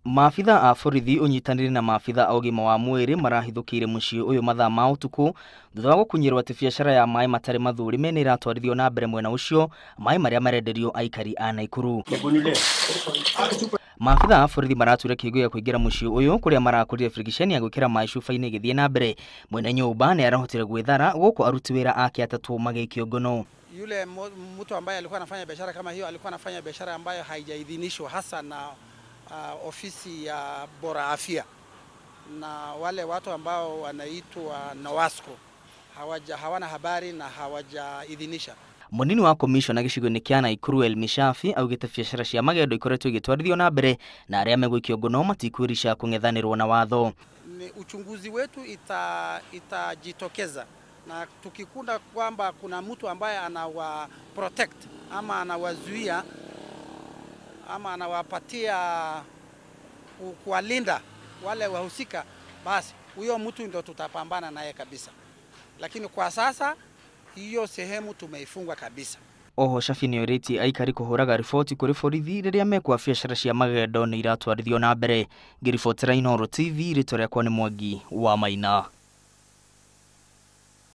Maabitha a borithi unyitanire na maabitha a ũgima wa mwĩrĩ marahithũkĩire mũciĩ ũyũ mathaa ma ũtukũ thutha wa gũkunyĩrwo atĩ biacara ya maĩ matarĩ mathũrime nĩ iratwarithio na mbere mwena ũcio, maĩ marĩa marenderio aikari a Naikuru. Maabitha a borithi maratura kĩguũ gĩa kũingĩra mũciĩ ũyũ kũrĩa marakorire frikisheni ya gwĩkĩra maĩ cuba-inĩ ĩgĩthiĩ na mbere. Mwene nyũmba nĩ arahotire gwĩthara gũkũ aruti wĩra ake atatũ magĩikio ngono. Yule mtu ambaye alikuwa anafanya biashara kama hiyo alikuwa anafanya biashara ambayo haijaidhinishwa hasa na ofisi ya bora afya, na wale watu ambao wanaitwa NAWASCO hawana habari na hawajaidhinisha. Munini wa komishona gĩcigo-inĩ kĩa Naikuru Elmishafi augĩte biacara cia magendo ikoretwo igĩtwarithio na mbere na arĩa megũikio ngono matikwĩrisha kũng'ethanĩrwo na watho. Uchunguzi wetu itajitokeza na tukikunda kwamba kuna mtu ambaye anawa protect ama anawazuia ama anawapatia kuwalinda wale wahusika, basi huyo mtu ndio tutapambana naye kabisa. Lakini kwa sasa hiyo sehemu tumeifunga kabisa. Oho Shafi nĩ orĩtie aikari kũhũraga riboti kũrĩ borithi rĩrĩa mekwa biacara cia magendo nĩ iratwarithio na mbere. Ngĩribotera Inooro TV, rĩtwa rĩakwa nĩ Mwangi wa Maina.